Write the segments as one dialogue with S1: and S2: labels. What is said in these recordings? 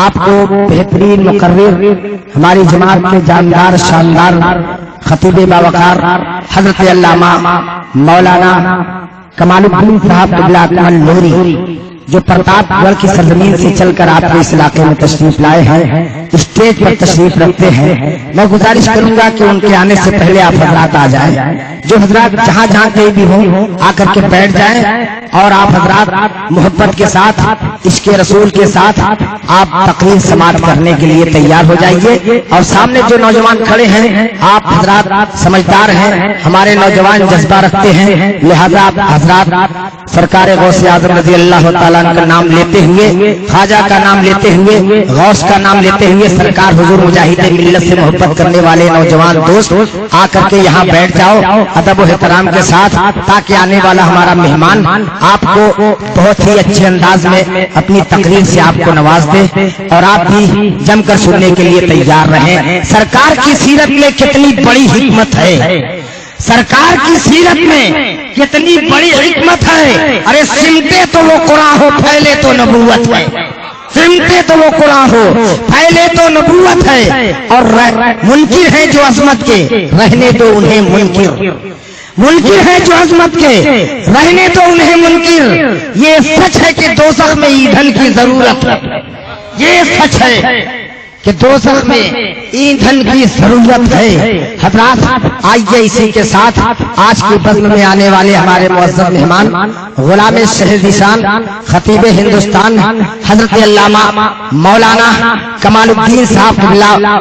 S1: آپ کو بہترین مقرر ہماری جماعت کے جاندار شاندار خطیب باوقار حضرت علامہ مولانا کمال الدین صاحب قبلہ اکمل نوری جو پرتاپ گڑھ کی سرزمین سے چل کر آپ کے اس علاقے میں تشریف لائے ہیں، اسٹیج پر تشریف رکھتے ہیں، میں گزارش کروں گا کہ ان کے آنے سے پہلے آپ حضرات آ جائیں، جو حضرات جہاں جہاں کہیں بھی ہوں آ کر کے بیٹھ جائیں، اور آپ حضرات محبت کے ساتھ عشق رسول کے ساتھ آپ تقریر سماعت کرنے کے لیے تیار ہو جائیے۔ اور سامنے جو نوجوان کھڑے ہیں آپ حضرات سمجھدار ہیں، ہمارے نوجوان جذبہ رکھتے ہیں، لہذا آپ حضرات سرکار غوث اعظم رضی اللہ تعالیٰ کا نام لیتے ہوئے، خواجہ کا نام لیتے ہوئے، غوث کا نام لیتے ہوئے، سرکار حضور مجاہد ملت سے محبت کرنے والے نوجوان دوست آ کر کے یہاں بیٹھ جاؤ ادب و احترام کے ساتھ، تاکہ آنے والا ہمارا مہمان آپ کو بہت ہی اچھے انداز میں اپنی تقریر سے آپ کو نواز دے، اور آپ بھی جم کر سننے کے لیے تیار رہیں۔ سرکار کی سیرت میں کتنی بڑی حکمت ہے، سرکار کی سیرت میں کتنی بڑی حکمت ہے۔ ارے سمتے تو وہ قرآن ہو پھیلے تو نبوت ہے، سمتے تو وہ قرآن ہو پھیلے تو نبوت ہے، اور منکر ہیں جو عظمت کے رہنے تو انہیں منکر ہے جو عظمت کے رہنے تو انہیں منکر۔ یہ سچ ہے کہ دوزخ میں ایندھن کی ضرورت ہے، یہ سچ ہے کہ دوزخ میں ایندھن کی ضرورت ہے۔ حضرات آئیے اسی کے ساتھ آج کی بزم میں آنے والے ہمارے معزز مہمان غلام شہر ذیشان خطیب ہندوستان حضرت علامہ مولانا کمال الدین صاحب قبلہ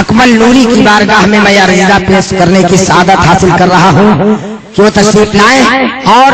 S1: اکمل نوری کی بارگاہ میں میں عریضہ پیش کرنے کی سعادت حاصل کر رہا ہوں کہ وہ تشریف لائیں اور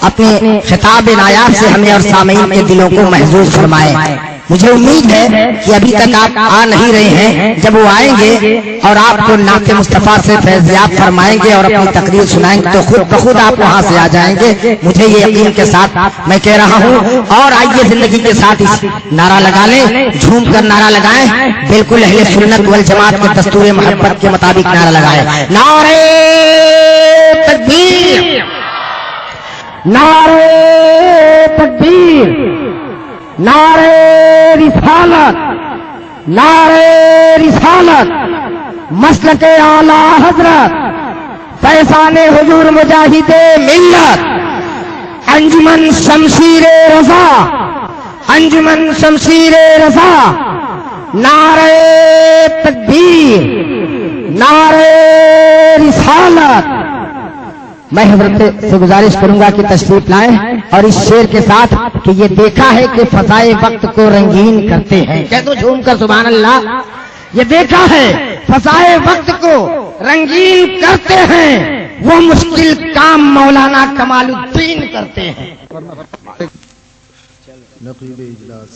S1: اپنے خطاب نایاب سے ہمیں اور سامعین کے دلوں کو محظوظ فرمائیں۔ مجھے امید ہے کہ ابھی تک آپ آ نہیں رہے ہیں، جب وہ آئیں گے اور آپ کو نعت مصطفیٰ سے فیضیاب فرمائیں گے اور اپنی تقریر سنائیں گے تو خود بخود آپ وہاں سے آ جائیں گے، مجھے یہ یقین کے ساتھ میں کہہ رہا ہوں۔ اور آئیے زندگی کے ساتھ اس نعرہ لگا لیں، جھوم کر نعرہ لگائیں، بالکل اہل سنت والجماعت کے دستور محبت کے مطابق نعرہ لگائیں۔ نعرہ تکبیر، نعرہ تکبیر، نعرہ رسالت، نعرہ رسالت، مسلک اعلی حضرت فیضان حضور مجاہد ملت، انجمن شمشیر رضا، انجمن شمشیر رضا، نعرہ تکبیر، نعرہ رسالت۔ میں حضرت سے گزارش کروں گا کہ تشریف لائیں اور اس شعر کے ساتھ کہ یہ دیکھا ہے کہ فضائے وقت کو رنگین کرتے ہیں، کہہ دو جھوم کر سبحان اللہ، یہ دیکھا ہے فضائے وقت کو رنگین کرتے ہیں، وہ مشکل کام مولانا کمال الدین کرتے ہیں۔
S2: نقیب اجلاس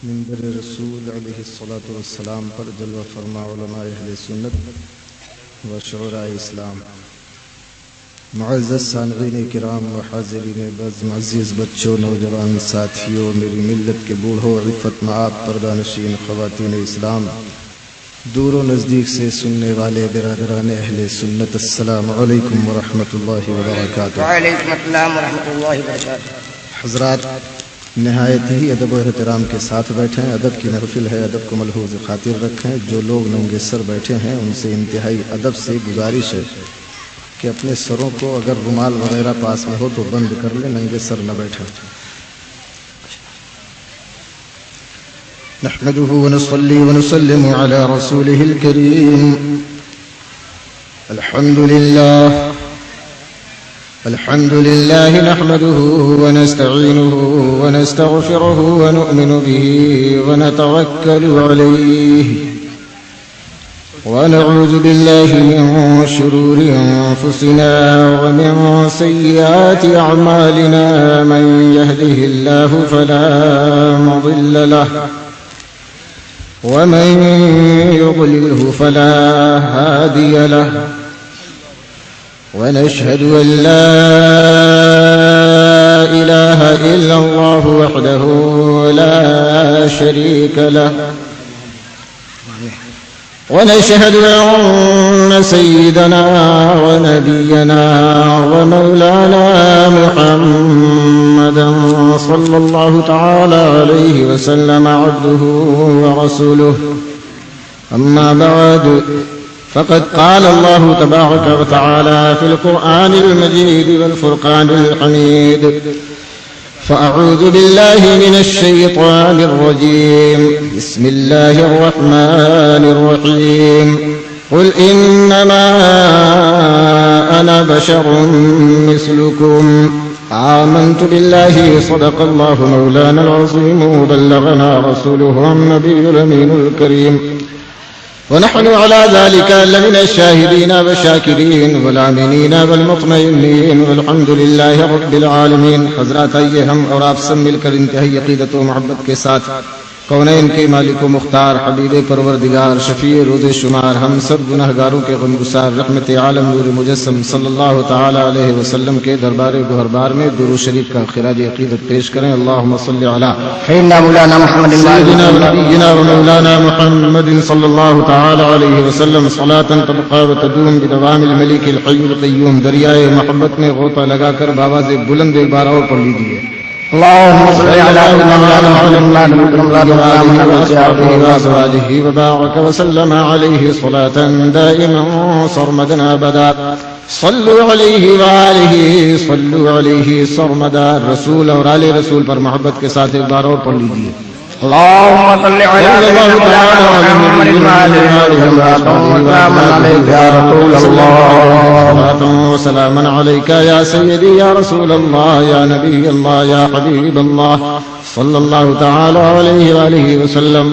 S2: منبر رسول علیہ الصلوۃ والسلام پر جلوہ فرما علماء اہل سنت و شعراء اسلام، معزز سامعین کرام و حاضرین بزم، عزیز بچوں، نوجوان ساتھیوں، میری ملت کے بوڑھوں، عفت مآب پردہ نشین خواتین اسلام، دور و نزدیک سے سننے والے برادران اہل سنت، السلام علیکم ورحمۃ اللہ وبرکاتہ۔
S1: وعلیکم السلام ورحمۃ اللہ وبرکاتہ۔
S2: حضرات نہایت ہی ادب و احترام کے ساتھ بیٹھیں، ادب کی محفل ہے، ادب کو ملحوظ خاطر رکھیں۔ جو لوگ ننگے سر بیٹھے ہیں ان سے انتہائی ادب سے گزارش ہے کہ اپنے سروں کو اگر رومال وغیرہ پاس میں ہو تو بند کر لیں، ننگے سر نہ بیٹھیں۔ نحمده ونصلي ونسلم على رسوله الكريم، الحمد لله نحمده ونستعينه ونستغفره ونؤمن به ونتوكل عليه ونعوذ بالله من شرور أنفسنا ومن سيئات أعمالنا، من يهده الله فلا مضل له ومن يضلله فلا هادي له، ونشهد أن لا إله إلا الله وحده لا شريك له، ونشهد أن سيدنا ونبينا ومولانا محمدا صلى الله تعالى عليه وسلم عبده ورسوله. أما بعد، فقد قال الله تبارك وتعالى في القرآن المجيد والفرقان الحميد: فأعوذ بالله من الشيطان الرجيم. بسم الله الرحمن الرحيم. قل إنما أنا بشر مثلكم آمنت بالله صدق الله مولانا العظيم وبلغنا رسوله النبي الأمين الكريم، ونحن على ذلك لمن الشاهدين والشاكرين والآمنين والمطمئنين والحمد لله رب العالمین. حضرات آئیے ہم اور آپ سب مل کر انتہائی عقیدت و محبت کے ساتھ کونین کے مالک و مختار حبیب پروردگار شفیع روز شمار ہم سب گناہ گاروں کے غمگسار رحمت عالم نور مجسم صلی اللہ تعالی علیہ وسلم کے دربار گہربار میں درود شریف کا خراج عقیدت پیش کریں. اللہم صلی علی
S1: سیدنا مولانا محمد
S2: سیدنا نبینا و مولانا محمد صلی اللہ تعالی علیہ وسلم صلاۃ تبقى وتدوم بدوام الملک الحی القیوم. دریائے محبت میں غوطہ لگا کر بآواز بلند ایک بار اور پڑھ لیجیے.
S1: اللهم صل على مولانا محمد
S2: وآله وبارك وسلم عليه صلاة دائما صرمدا أبدا. صلوا عليه وآله صلوا عليه سرمدا. رسول اور آل رسول پر محبت کے ساتھ ایک بار اور پڑھ لیجیے.
S1: اللهم صل على مولانا محمد يا رسول الله.
S2: وسلام عليك يا سيدي يا رسول الله يا نبي الله يا حبيب الله صلى الله تعالى عليه وآله وسلم.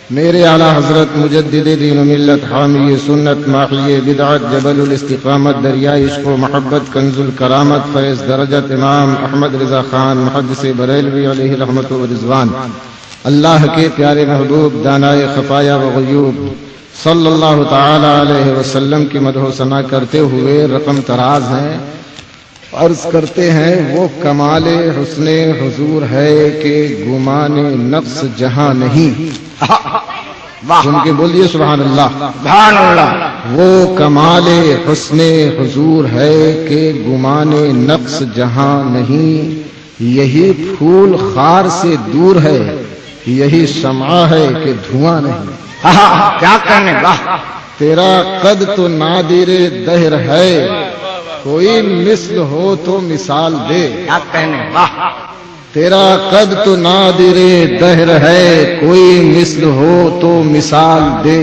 S2: میرے اعلیٰ حضرت مجدد دین و ملت حامی سنت ماحی بدعت جبل الاستقامت دریائے عشق و محبت کنز الکرامت فیض درجت امام احمد رضا خان محدث بریلوی علیہ رحمت و رضوان، اللہ کے پیارے محبوب دانائے خفایا و غیوب صلی اللہ تعالی علیہ وسلم کی مدح و ثنا کرتے ہوئے رقم تراز ہیں. عرض کرتے ہیں وہ کمال حسن حضور ہے کہ گمان نفس جہاں نہیں. سن کے بولیے سبحان اللہ.
S1: سبحان اللہ.
S2: وہ کمال حسن حضور ہے کہ گمان نفس جہاں نہیں. یہی پھول خار سے دور ہے، یہی شمع ہے کہ دھواں نہیں.
S1: کیا کہنے.
S2: تیرا قد تو نادر دہر ہے، کوئی مثل ہو تو مثال دے.
S1: کیا کہنے.
S2: تیرا قد تو نادر دہر ہے، کوئی مثل ہو تو مثال دے.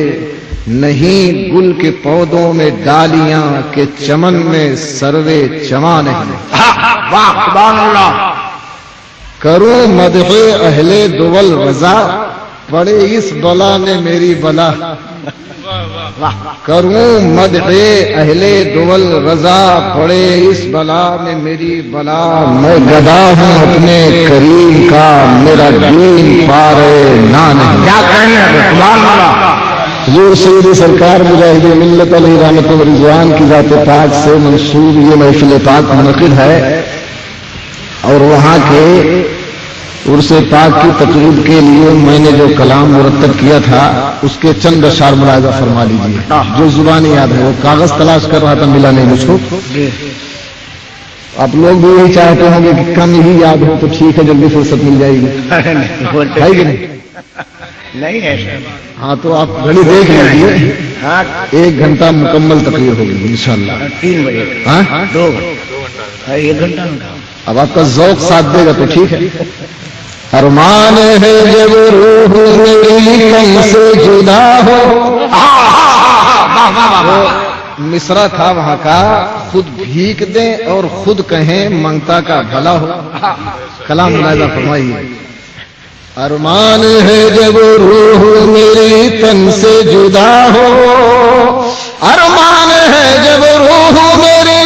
S2: نہیں گل کے پودوں میں ڈالیاں کہ چمن میں سروے چماں نہیں.
S1: واہ سبحان اللہ.
S2: کروں مدح اہل دول رضا، پڑے اس بلا نے میری بلا. کروں مدح اہل دول رضا، پڑے اس بلا میں میری بلا. میں گدا ہوں اپنے کریم کا، میرا دین پارے نہ نہیں.
S1: کیا کہنے. سبحان اللہ.
S2: حضور سید سرکار مجاہد ملت علیہ رحمت و رضوان کی ذات پاک سے منسوب یہ محفل پاک منعقد ہے، اور وہاں کے عرس پاک کی تقریب کے لیے میں نے جو کلام مرتب کیا تھا اس کے چند اشعار ملاحظہ فرما لیجیے. جو زبانی یاد ہے، وہ کاغذ تلاش کر رہا تھا ملا نہیں مجھ کو. آپ لوگ بھی یہی چاہتے ہوں گے کہ کم ہی یاد ہو تو ٹھیک ہے، جلدی فرصت مل جائے گی. ہے کہ
S1: نہیں ہے.
S2: ہاں تو آپ گھڑی دیکھ لیجیے. 1 گھنٹہ مکمل تقریر ہوگی انشاءاللہ.
S1: 3 بجے.
S2: ہاں
S1: 2 گھنٹہ 1 گھنٹہ.
S2: اب آپ کا ذوق ساتھ دے گا تو ٹھیک ہے. ارمان ہے جب روح میری کم سے جدا ہو. مصرع تھا وہاں کا، خود بھیک دیں اور خود کہیں منگتا کا بھلا ہو. کلام ملاحظہ فرمائیے. ارمان ہے جب روح میری تن سے جدا ہو، ارمان ہے جب روح میری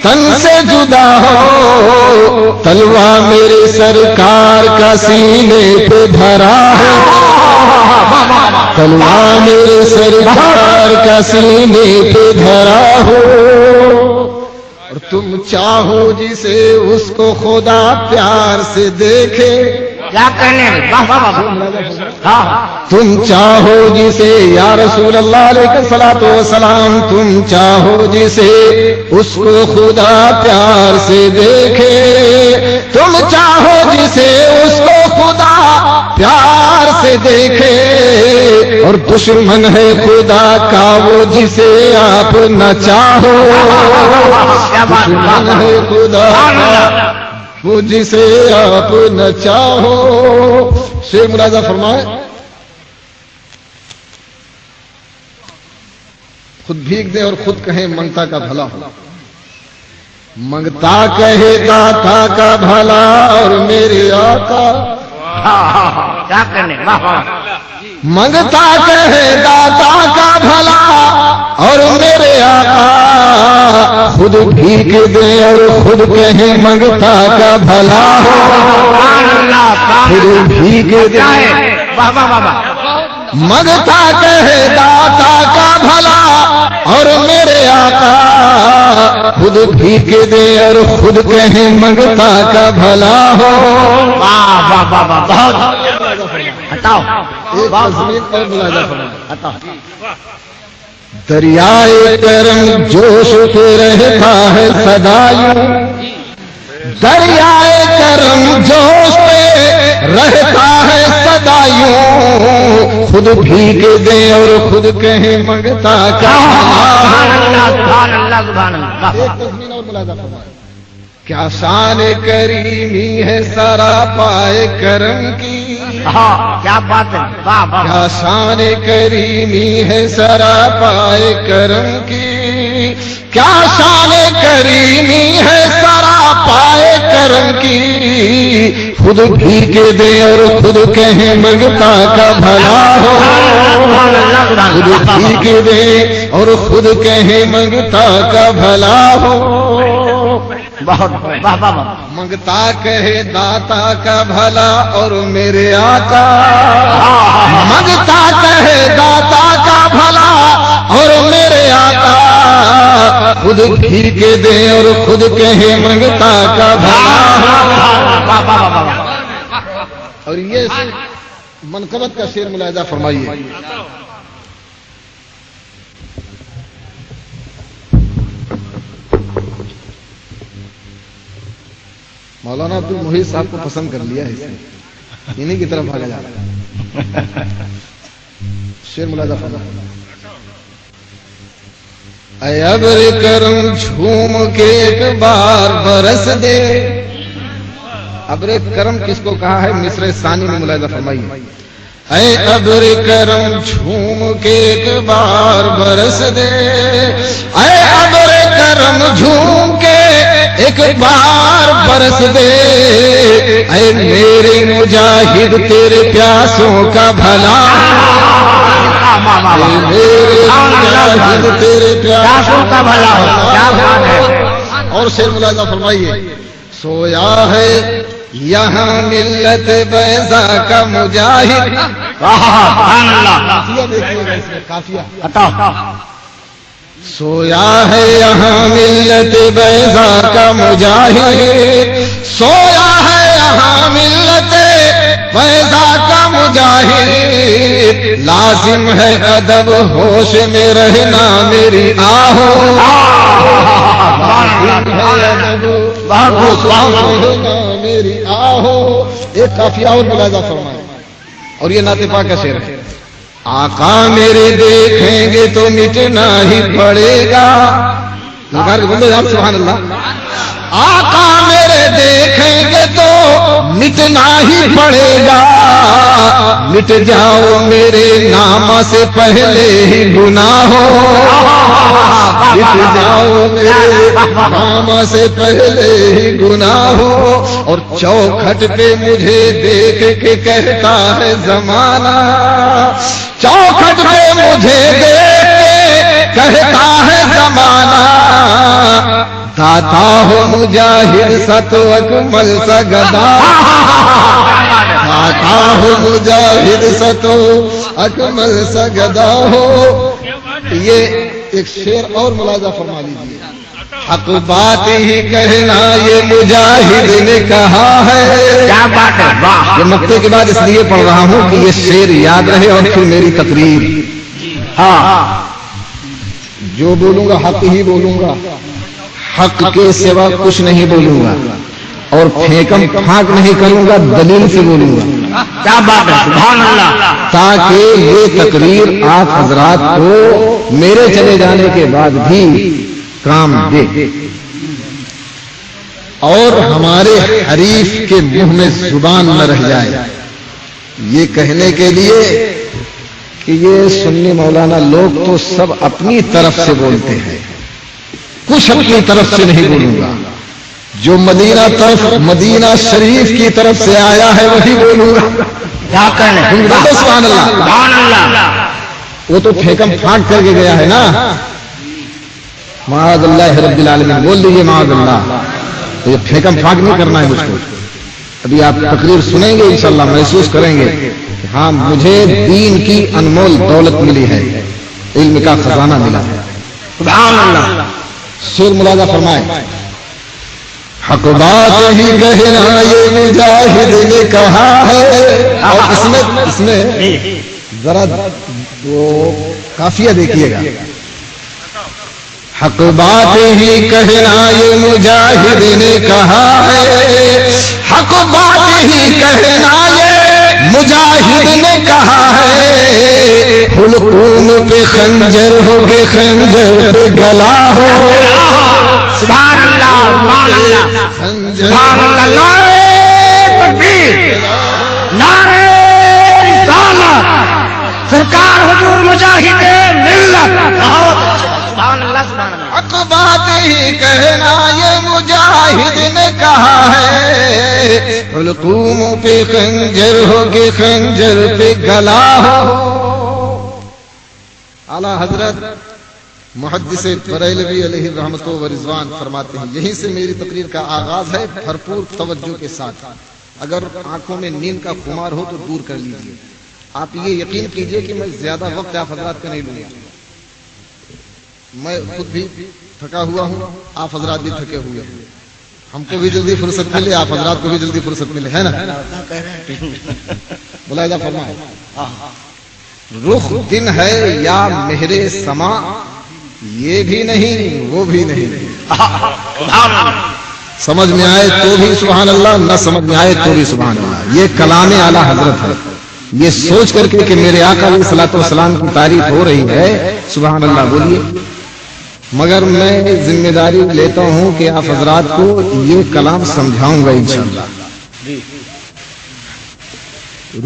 S2: تن سے جدا ہو، تلوا میرے سرکار کا سینے پہ دھرا ہے. تلوا میرے سرکار کا سینے پہ دھرا ہو، اور تم چاہو جسے اس کو خدا پیار سے دیکھے.
S1: کیا کہنے.
S2: تم چاہو جسے یا رسول اللہ علیہ الصلوۃ والسلام، تم چاہو جسے اس کو خدا پیار سے دیکھے. جسے اس کو خدا پیار سے دیکھے، اور دشمن ہے خدا کا وہ جسے آپ نہ چاہو، دشمن ہے خدا کا وہ جسے آپ نہ چاہو۔ شیخ ملاحظہ فرمائے خود بھیگ دے اور خود کہیں منگتا کا بھلا ہو، منگتا کہے داتا کا بھلا اور میرے آقا،
S1: کیا کرنے،
S2: منگتا کہے داتا کا بھلا اور میرے آقا، خود بھیگ دے اور خود کہیں منگتا کا بھلا ہو، خود بھیگ دے منگتا کہے داتا کا بھلا اور میرے آقا، خود بھیگ دے اور خود کہیں منگتا کا بھلا ہو۔ دریائے کرم جوش پہ رہتا ہے سدایوں، دریائے کرم جوش پہ رہتا ہے سدایوں، خود بھیگ دے اور خود کہیں منگتا کا کیا شان کریمی ہے سرا پائے کرم کی،
S1: کیا بات ہے،
S2: کیا شان کریمی ہے سرا پائے کرم کی، کیا شان کریمی ہے سرا پائے کرم کی، خود بھیگ دے اور خود کہیں منگتا کا بھلا ہو، خود بھیگ دے اور خود کہیں منگتا کا بھلا ہو۔ منگتا کہے داتا کا بھلا اور میرے آقا، منگتا کہے داتا کا بھلا اور میرے آقا، خود بھیگ دے اور خود کہے منگتا کا بھلا۔ اور یہ منقبت کا شعر ملاحظہ فرمائیے، مولانا عبد المحیط صاحب کو پسند کر لیا ہے اس نے، انہیں کی طرف بھاگا جا رہا ہے۔ شعر ملاحظہ فرمائیے، اے ابر کرم جھوم کے ایک بار برس دے، ابر کرم کس کو کہا ہے؟ مصرع ثانی میں ملاحظہ فرمائیے، اے ابر کرم جھوم کے ایک بار برس دے، اے ابر کرم جھوم کے ایک بار برس دے، اے میرے مجاہد تیرے پیاسوں کا بھلا، اے میرے مجاہد تیرے پیاسوں کا بھلا۔ اور شعر ملاحظہ فرمائیے، سویا ہے یہاں ملت بیضا کا مجاہد، کافیہ دیکھیے گا اس میں، کافیہ، سویا ہے یہاں ملت بیضا کا مجاہد، سویا ہے یہاں ملت بیضا کا مجاہد، لازم ہے ادب ہوش میں رہنا میری آہو، میری آہو۔ ایک کافیہ اور ملاحظہ فرمائے، اور یہ نعت پاک کا شعر ہے، آقا میرے دیکھیں گے تو مٹنا ہی پڑے گا، سبحان اللہ، آقا میرے دیکھیں گے تو مٹنا ہی پڑے گا، مٹ جاؤ میرے نام سے پہلے ہی گناہ ہو، مٹ جاؤ میرے نام سے پہلے ہی گناہ ہو۔ اور چوکھٹ پہ مجھے دیکھ کے کہتا ہے زمانہ، چوکھٹ پہ مجھے دیکھ کے کہتا ہے زمانہ، داتا ہو مجاہد سا تو اکمل سا گدا، داتا ہو مجاہد سا تو اکمل سا گدا ہو۔ یہ ایک شعر اور ملاحظہ فرما لیجیے، حق بات ہی کہنا یہ مجاہد نے کہا ہے،
S1: کیا بات ہے، واہ۔
S2: یہ مقطع کے بعد اس لیے پڑھ رہا ہوں کہ یہ شعر یاد رہے اور پھر میری تقریر،
S1: ہاں
S2: جو بولوں گا حق ہی بولوں گا، حق کے سوا کچھ نہیں بولوں گا، اور پھینکم پھانک نہیں کروں گا، دلیل سے بولوں گا،
S1: کیا بات ہے، سبحان اللہ،
S2: تاکہ یہ تقریر آپ حضرات کو میرے چلے جانے کے بعد بھی کام دے اور ہمارے حریف کے منہ میں زبان نہ رہ جائے یہ کہنے کے لیے کہ یہ سنی مولانا لوگ تو سب اپنی طرف سے بولتے ہیں، کچھ اپنی طرف سے نہیں بولوں گا، جو مدینہ شریف کی طرف سے آیا ہے وہی بولوں گا۔
S1: کیا کہنے،
S2: سبحان اللہ،
S1: سبحان اللہ،
S2: وہ تو پھینکم پھانک کر کے گیا ہے نا، معاذ اللہ رب العالمین، بول دیجیے معاذ اللہ۔ تو یہ پھینکم پھانک نہیں کرنا ہے مجھ کو۔ ابھی آپ تقریر سنیں گے انشاءاللہ محسوس کریں گے کہ ہاں مجھے دین کی انمول دولت ملی ہے، علم کا خزانہ ملا ہے۔
S1: سبحان اللہ،
S2: سور ملازہ فرمائے، حق بات ہی کہنا یہ مجاہد نے کہا ہے، اور اس میں ذرا وہ قافیہ دیکھیے گا، حق بات ہی کہنا یہ مجاہد نے کہا ہے، حق بات ہی کہنا یہ مجاہد نے کہا ہے، حلقوم پہ خنجر ہو گے خنجر پہ گلا ہو،
S1: سبحان اللہ، سبحان اللہ، سبحان اللہ، نعرہ تکبیر، نعرہ رسالت، سرکار حضور مجاہد ملت، سبحان اللہ، سبحان اللہ،
S2: حق بات ہی کہنا یہ مجاہد نے کہا ہے، حلقوم پہ خنجر ہو گے خنجر پہ گلا ہو۔ اعلیٰ حضرت محدث بریلوی علیہ رحمت و رضوان فرماتے ہیں، یہیں سے میری تقریر کا آغاز ہے، بھرپور توجہ کے ساتھ۔ اگر آنکھوں میں نیند کا خمار ہو تو دور کر لیجئے۔ آپ یہ یقین کیجئے کہ میں زیادہ وقت آپ حضرات کا نہیں لوں گا، میں خود بھی تھکا ہوا ہوں، آپ حضرات بھی تھکے ہوئے ہیں، ہم کو بھی جلدی فرصت ملے، آپ حضرات کو بھی جلدی فرصت ملے، ہے نا؟ ملاحظہ فرمائیں، رخ دن ہے یا مہر سما، یہ بھی نہیں وہ بھی نہیں، سمجھ میں آئے تو بھی سبحان اللہ، نہ سمجھ میں آئے تو بھی سبحان اللہ۔ یہ کلام اعلیٰ حضرت ہے، یہ سوچ کر کے کہ میرے آقا علیہ الصلوۃ والسلام کی تعریف ہو رہی ہے، سبحان اللہ بولیے۔ مگر میں ذمہ داری لیتا ہوں کہ آپ حضرات کو یہ کلام سمجھاؤں گا انشاءاللہ۔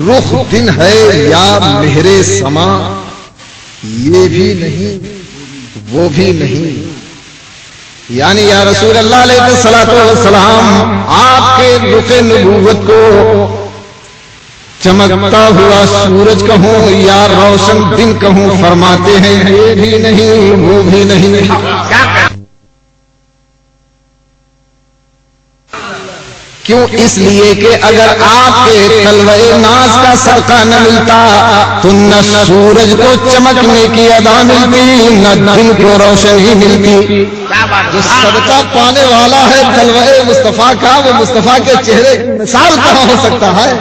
S2: رخ دن ہے یا مہر سما، یہ بھی نہیں وہ بھی نہیں، یعنی یا رسول اللہ علیہ الصلوۃ والسلام، آپ کے رخ نبوت کو چمکتا ہوا سورج کہوں یا روشن دن کہوں، فرماتے ہیں یہ بھی نہیں وہ بھی نہیں۔ کیوں؟ اس لیے کہ اگر آپ کے تلوے ناز کا صدقہ نہ ملتا تو نہ سورج کو چمکنے کی ادا ملتی، نہ دن کو روشنی ملتی۔ جو صدقہ پانے والا ہے تلوے مصطفیٰ کا، وہ مصطفیٰ کے چہرے کی مثال کہاں ہو سکتا ہے؟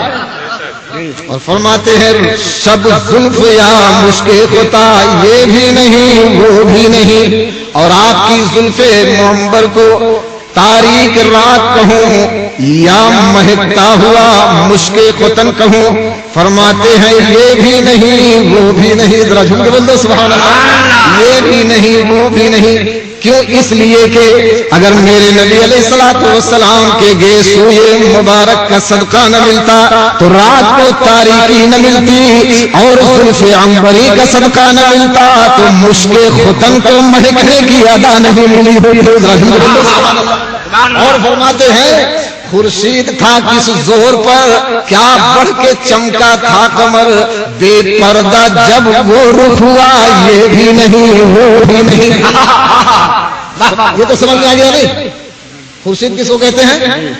S2: اور فرماتے ہیں شب زلف یا مشک خطا، یہ بھی نہیں وہ بھی نہیں، اور آپ کی زلف منبر کو تاریک رات کہوں یا مہکتا ہوا مشک ختن کہوں، فرماتے ہیں یہ بھی نہیں وہ بھی نہیں۔ ذرا جھوم کے بول دو سبحان اللہ، یہ بھی نہیں وہ بھی نہیں۔ کیوں؟ اس لیے کہ اگر میرے نبی علیہ الصلوۃ والسلام کے گیسوئے مبارک کا صدقہ نہ ملتا تو رات کو تاریکی نہ ملتی، اور زلف عنبری کا صدقہ نہ ملتا تو مشک ختن کو مہکنے کی ادا نہیں ملی ہوئی۔ اور فرماتے ہیں خورشید تھا کس زور پر، کیا بڑھ کے چمکا تھا قمر، بے پردہ جب وہ رخ ہوا، یہ بھی نہیں وہ بھی نہیں۔ یہ تو سمجھ میں آ گیا نہیں؟ خورشید کس کو کہتے ہیں؟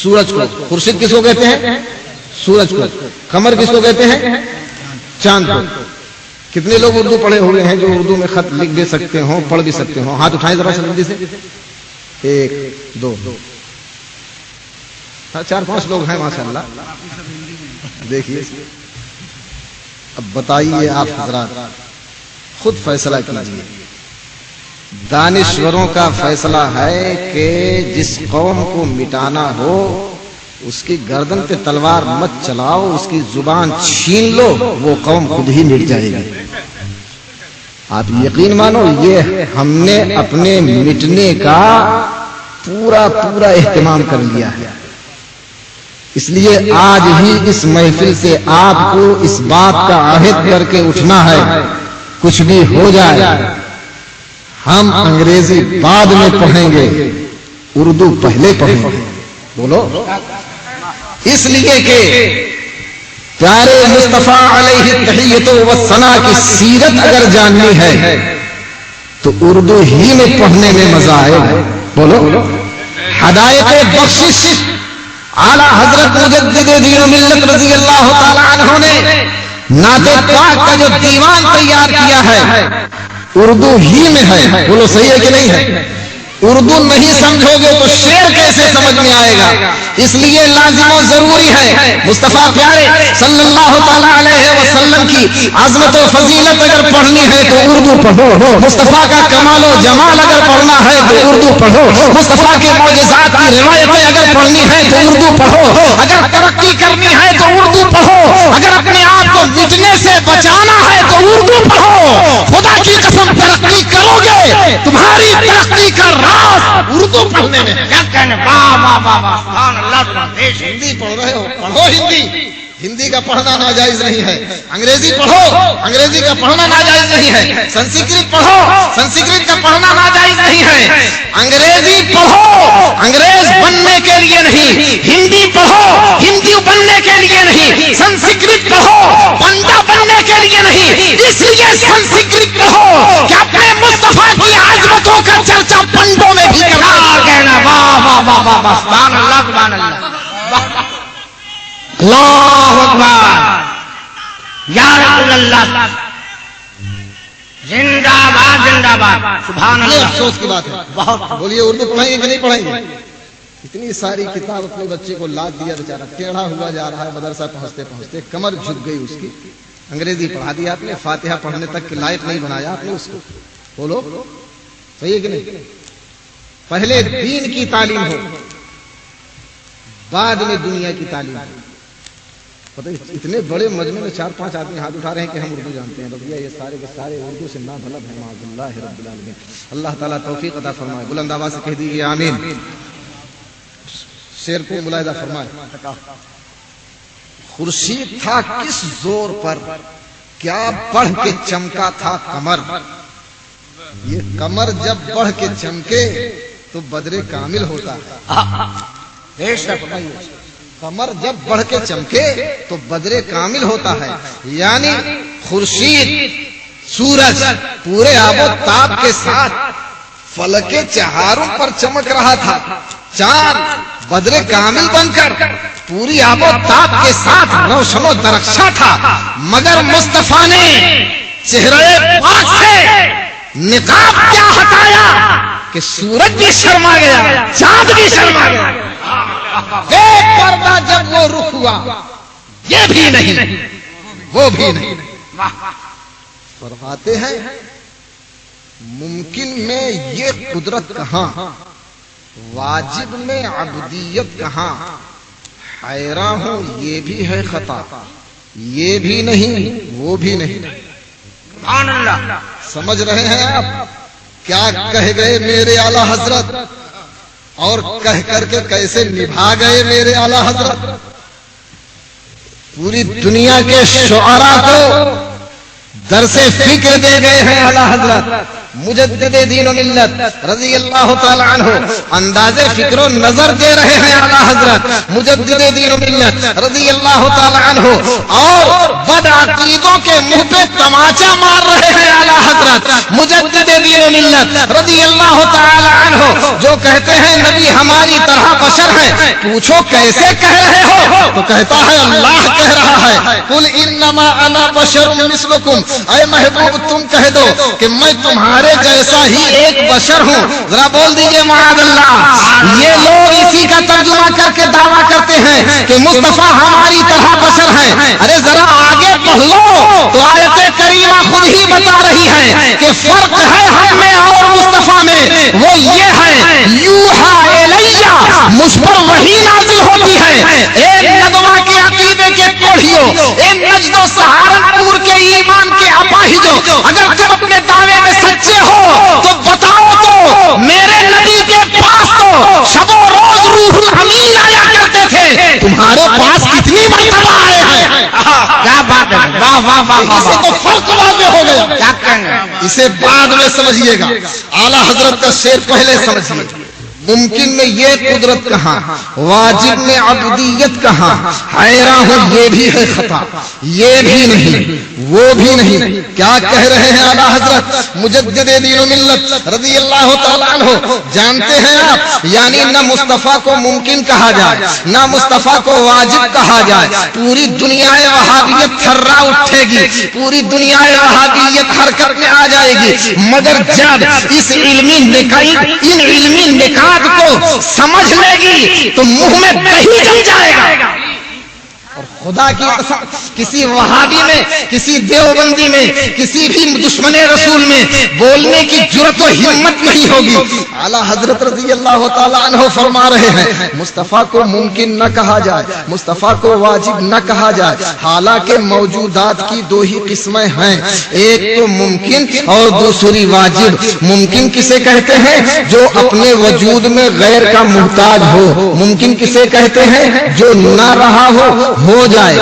S2: سورج کو۔ خورشید کس کو کہتے ہیں؟ سورج کو۔ قمر کس کو کہتے ہیں؟ چاند کو۔ کتنے لوگ اردو پڑھے ہوئے ہیں جو اردو میں خط لکھ بھی سکتے ہوں، پڑھ بھی سکتے ہوں؟ ہاتھ اٹھائیں ذرا جلدی سے۔ ایک دو، ہاں 4-5 لوگ ہیں ماشاءاللہ۔ دیکھیے اب بتائیے آپ حضرات خود فیصلہ کیجیے، دانشوروں کا فیصلہ ہے کہ جس قوم کو مٹانا ہو اس کی گردن پہ تلوار مت چلاؤ، اس کی زبان چھین لو، وہ قوم خود ہی مٹ جائے گی۔ آپ یقین مانو یہ ہم نے اپنے مٹنے کا پورا اہتمام کر لیا ہے۔ اس لیے آج ہی اس محفل سے آپ کو اس بات کا عہد کر کے اٹھنا ہے، کچھ بھی ہو جائے ہم انگریزی بعد میں پڑھیں گے، اردو پہلے پڑھیں گے۔ بولو، اس لیے کہ پیارے مصطفیٰ علیہ التحیۃ والثناء کی سیرت اگر جاننی ہے تو اردو ہی میں پڑھنے میں مزہ آئے گا۔ بولو، ہدایت بخشش اعلی حضرت مجدد دین و ملت رضی اللہ تعالی عنہ نے نعت پاک کا جو دیوان تیار کیا ہے اردو ہی میں ہے۔ بولو صحیح ہے کہ نہیں ہے؟ اردو نہیں سمجھو گے تو شعر کیسے سمجھ میں آئے گا؟ اس لیے لازم و ضروری ہے مصطفیٰ پیارے صلی اللہ تعالی علیہ وسلم کی عظمت و فضیلت اگر پڑھنی ہے تو اردو پڑھو، مصطفیٰ کا کمال و جمال اگر پڑھنا ہے تو اردو پڑھو، مصطفیٰ کے معجزات کی روایتیں اگر پڑھنی ہے تو اردو پڑھو، اگر ترقی کرنی ہے تو اردو پڑھو، اگر اپنے آپ کو مٹنے سے بچانا ہے تو اردو پڑھو۔ خدا کی قسم ترقی کرو گے، تمہاری ترقی کا اردو پڑھنے میں۔ ہندی پڑھ رہے ہو، پڑھو ہندی، ہندی کا پڑھنا ناجائز نہیں ہے۔ انگریزی پڑھو، انگریزی کا پڑھنا ناجائز نہیں ہے۔ سنسکرت پڑھو، سنسکرت کا پڑھنا ناجائز نہیں ہے۔ انگریزی پڑھو، انگریز بننے کے لیے نہیں، ہندی پڑھو، ہندی بننے کے لیے نہیں، سنسکرت پڑھو، پنڈا بننے کے لیے نہیں، اس لیے سنسکرت پڑھو کہ اپنے مصطفیٰ کی عظمتوں کا چرچا پنڈوں میں بھی کہنا۔ واہ واہ واہ واہ واہ، سبحان اللہ سبحان اللہ، اللہ اکبر، یا رسول اللہ، زندہ باد زندہ باد، سبحان اللہ۔ افسوس کی بات ہے، بہت بولیے اردو پڑھیں گے کہ نہیں پڑھیں گے؟ اتنی ساری کتاب اپنے بچے کو لاد دیا، بیچارہ ٹیڑھا ہوا جا رہا ہے، مدرسہ پہنچتے پہنچتے کمر جھک گئی اس کی۔ انگریزی پڑھا دیا آپ نے، فاتحہ پڑھنے تک کے لائق نہیں بنایا آپ نے اس کو۔ بولو صحیح ہے کہ نہیں؟ پہلے دین کی تعلیم ہو، بعد میں دنیا کی تعلیم ہو۔ پتہ اتنے بڑے مجمع میں 4-5 آدمی ہاتھ اٹھا رہے ہیں کہ ہم اردو جانتے ہیں، رضیہ یہ سارے کے سارے اردو سے نابلد ہیں، معاذ اللہ رب العالمین۔ اللہ تعالیٰ توفیق عطا فرمائے، بلند آواز سے کہہ دیجیے آمین۔ شعر کو ملاحظہ فرمائے۔ خورشید تھا کس زور پر، کیا بڑھ کے چمکا تھا کمر، یہ کمر جب بڑھ کے چمکے تو بدر کامل ہوتا ہے۔ کمر جب بڑھ کے چمکے تو بدر کامل ہوتا ہے، یعنی خورشید، سورج پورے آب و تاب کے ساتھ فلک چہاروں پر چمک رہا تھا، چاند بدر کامل بن کر پوری آب و تاب کے ساتھ روشن و درخشاں تھا، مگر مصطفیٰ نے چہرے پاک سے نقاب کیا ہٹایا کہ سورج بھی شرما گیا، چاند بھی شرما گیا۔ ایک پردہ جب وہ رخ ہوا، یہ بھی نہیں وہ بھی نہیں۔ فرماتے ہیں ممکن میں یہ قدرت کہاں، واجب میں عبدیت کہاں، حیران ہوں یہ بھی ہے خطا، یہ بھی نہیں وہ بھی نہیں۔ سبحان اللہ، سمجھ رہے ہیں آپ کیا کہہ گئے میرے اعلیٰ حضرت، اور کہہ کر کے کیسے نبھا گئے میرے اعلیٰ حضرت۔ پوری دنیا کے شعراء کو درس فکر دے گئے ہیں اعلیٰ حضرت مجدد دین و ملت رضی اللہ تعالی عنہ، انداز فکر و نظر دے رہے ہیں اعلیٰ حضرت مجدد دین و ملت رضی اللہ تعالی عنہ، اور بد عقیدوں کے منہ پہ تماچا مار رہے ہیں اعلیٰ حضرت مجدد دین و ملت رضی اللہ تعالی عنہ، جو کہتے ہیں نبی ہماری طرح بشر ہیں۔ پوچھو کیسے کہہ رہے ہو تو کہتا ہے اللہ کہہ رہا ہے، قل انما انا بشر مثلکم، اے محبوب تم کہہ دو کہ میں تمہارے جیسا ہی ایک بشر ہوں۔ ذرا بول دیجئے معاذ اللہ۔ یہ لوگ اسی کا ترجمہ کر کے دعویٰ کرتے ہیں کہ مصطفیٰ ہماری طرح بشر ہیں۔ ارے ذرا آگے پڑھ لو تو آیت کریمہ خود ہی بتا رہی ہے کہ فرق ہے ہم میں اور مصطفیٰ
S3: میں وہ یہ ہے یوحا الیہ، مجھ پر وحی نازل ہوتی ہے۔ اے ندوہ کے عقیدے کے کوڑھیوں، اے نجد و سہارنپور کے ایمان کے اپاہجوں، اگر تم اپنے دعوے میں سچے ہو تو بتاؤ تو میرے نبی کے پاس تو شب و روز روح الامین آیا کرتے تھے، تمہارے پاس کتنی مرتبہ آئے ہیں؟
S1: کیا بات ہے، واہ واہ واہ واہ
S3: اسے تو فرق واضح ہو گیا،
S1: کیا کہیں گے؟
S3: اسے بعد میں سمجھیے گا، اعلیٰ حضرت کا شعر پہلے سمجھیے۔ ممکن میں یہ قدرت کہاں، واجب میں عبودیت کہاں، حیران ہوں یہ بھی ہے خطا، یہ بھی نہیں وہ بھی نہیں۔ کیا کہہ رہے ہیں اعلیٰ حضرت مجدد دین و ملت رضی اللہ تعالیٰ عنہ؟ جانتے ہیں آپ، یعنی نہ مصطفیٰ کو ممکن کہا جائے، نہ مصطفیٰ کو واجب کہا جائے، پوری دنیا وہابیت تھرا اٹھے گی، پوری دنیا وہابیت حرکت میں آ جائے گی، مگر جب اس علمی ان علمی نکات کو سمجھ لے گی تو منہ میں دہی جم جائے گا۔ اور خدا کی قسم کسی وہابی میں، کسی دیوبندی میں، کسی بھی دشمن رسول میں بولنے کی جرأت و ہمت نہیں ہوگی۔ اعلیٰ حضرت رضی اللہ تعالیٰ عنہ فرما رہے ہیں مصطفیٰ کو ممکن نہ کہا جائے، مصطفیٰ کو واجب نہ کہا جائے، حالانکہ موجودات کی دو ہی قسمیں ہیں، ایک تو ممکن اور دوسری واجب۔ ممکن کسے کہتے ہیں؟ جو اپنے وجود میں غیر کا محتاج ہو۔ ممکن کسے کہتے ہیں؟ جو نہ رہا ہو جائے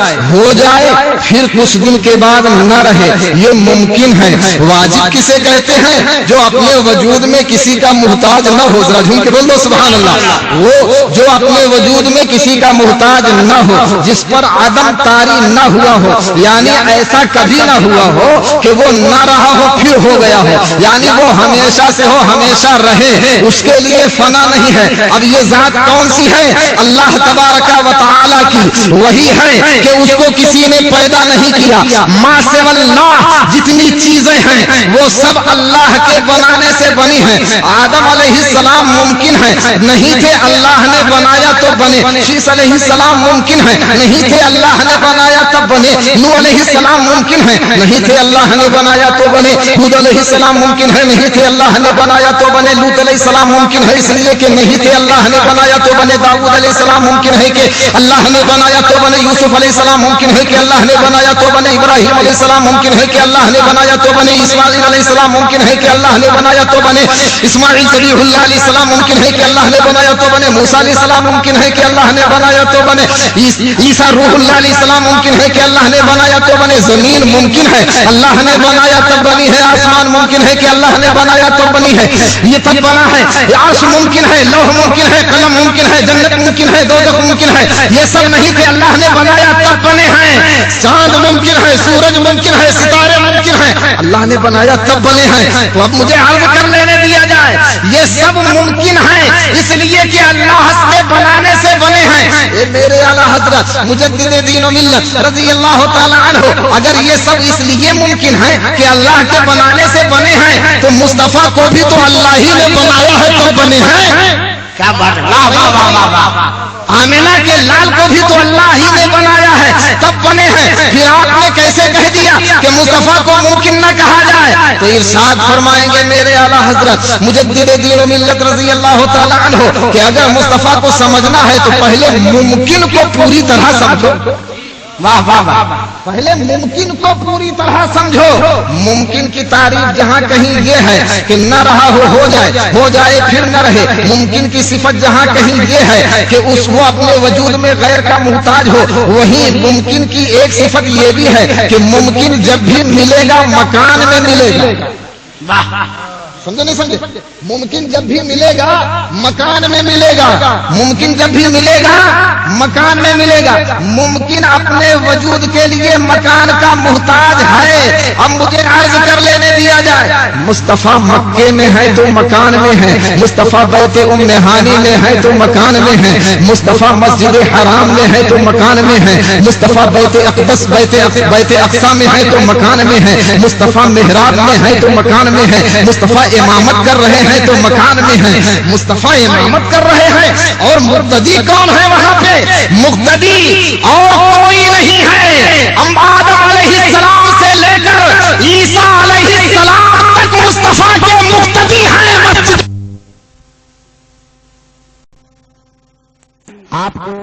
S3: پھر کچھ دن کے بعد نہ رہے، یہ ممکن ہے۔ واجب کسے کہتے ہیں؟ جو اپنے وجود میں کسی کا محتاج نہ ہو، ذرا جھوم کے بولو سبحان اللہ۔ وہ جو اپنے وجود میں کسی کا محتاج نہ ہو، جس پر عدم طاری نہ ہوا ہو، یعنی ایسا کبھی نہ ہوا ہو کہ وہ نہ رہا ہو پھر ہو گیا ہو، یعنی وہ ہمیشہ سے ہو ہمیشہ رہے، اس کے لیے فنا نہیں ہے۔ اب یہ ذات کون سی ہے؟ اللہ تبارک و تعالی کی، وہی ہے کہ اس کو کسی نے پیدا نہیں کیا۔ ما سے اللہ جتنی چیزیں ہیں وہ سب اللہ کے بنانے سے بنی ہیں۔ آدم علیہ السلام ممکن ہے، نہیں تھے اللہ نے بنایا تو بنے۔ شیس علیہ السلام ممکن ہے، نہیں تھے اللہ نے بنایا تب بنے۔ نوح علیہ السلام ممکن ہے، نہیں تھے اللہ نے بنایا تو بنے۔ ہود علیہ السلام ممکن ہے، نہیں تھے اللہ نے بنایا تو بنے۔ لوط علیہ السلام ممکن ہے اس لیے کہ نہیں تھے اللہ نے بنایا تو بنے۔ داؤد علیہ السلام ممکن ہے کہ اللہ نے بنایا تو بنے۔ یوسف علیہ السلام ممکن ہے کہ اللہ نے بنایا تو بنے۔ ابراہیم علیہ السلام ممکن ہے کہ اللہ نے بنایا تو بنے۔ اسماعیل علیہ السلام ممکن ہے کہ اللہ نے بنایا تو بنے۔ اسماعیل ذبیح اللہ علیہ السلام ممکن ہے کہ اللہ نے بنایا تو بنے۔ موسیٰ علیہ السلام ممکن ہے کہ اللہ نے بنایا تو بنے۔ عیسیٰ روح اللہ علیہ السلام ممکن ہے کہ اللہ نے بنایا تو بنے۔ زمین ممکن ہے اللہ نے بنایا تب بنی ہے۔ آسمان ممکن ہے کہ اللہ نے بنایا تو بنی ہے، یہ تب بنا ہے۔ عرش ممکن ہے، لوح ممکن ہے، قلم ممکن ہے، جنت ممکن ہے، دوزخ ممکن ہے، یہ سب نہیں کہ اللہ نے بنایا تب بنے ہیں۔ چاند ممکن ہے، سورج ممکن ہے، ستارے ممکن ہیں، اللہ نے بنایا تب بنے ہیں۔ تو اب مجھے عرض کر لینے دیا جائے، یہ سب ممکن ہے اس لیے کہ اللہ سے بنانے سے بنے ہیں۔ اے میرے اعلیٰ حضرت مجدد دین و ملت رضی اللہ تعالیٰ عنہ، اگر یہ سب اس لیے ممکن ہے کہ اللہ کے بنانے سے بنے ہیں تو مصطفیٰ کو بھی تو اللہ ہی نے بنایا ہے تو بنے ہیں۔
S1: کیا بات ہے، واہ واہ واہ واہ واہ۔
S3: آمینہ کے لال کو بھی تو اللہ ہی نے بنایا ہے تب بنے ہیں، پھر آپ نے کیسے کہہ دیا کہ مصطفیٰ کو ممکن نہ کہا جائے؟ تو ارشاد فرمائیں گے میرے اعلیٰ حضرت مجدد دین و ملت رضی اللہ تعالیٰ عنہ کہ اگر مصطفیٰ کو سمجھنا ہے تو پہلے ممکن کو پوری طرح سمجھو۔
S1: واہ واہ واہ،
S3: پہلے ممکن کو پوری طرح سمجھو۔ ممکن کی تعریف جہاں کہیں یہ ہے کہ نہ رہا ہو جائے پھر نہ رہے۔ ممکن کی صفت جہاں کہیں یہ ہے کہ وہ اپنے وجود میں غیر کا محتاج ہو، وہیں ممکن کی ایک صفت یہ بھی ہے کہ ممکن جب بھی ملے گا مکان میں ملے گا۔ سمجھے نہیں سمجھے؟ ممکن جب بھی ملے گا مکان میں ملے گا، ممکن جب بھی ملے گا مکان میں ملے گا۔ ممکن اپنے وجود کے لیے مکان کا محتاج ہے۔ اب مجھے عرض کر لینے دیا جائے، مصطفیٰ مکے میں ہے تو مکان میں ہے، مصطفیٰ بیت ام ہانی میں ہے تو مکان میں ہے، مصطفیٰ مسجد حرام میں ہے تو مکان میں ہے، مصطفیٰ بیت اقدس بیت اقصی میں ہے تو مکان میں ہے، مصطفیٰ محراب میں ہے تو مکان میں ہے، مصطفیٰ امامت کر رہے ہیں تو مکان میں ہیں، مصطفیٰ امامت کر رہے ہیں۔ اور مقتدی کون ہے وہاں پہ؟ مقتدی اور کوئی نہیں ہے۔ آدم علیہ السلام سے لے کر عیسیٰ علیہ السلام تک مصطفیٰ کے مقتدی ہیں۔ مسجد
S1: آپ کو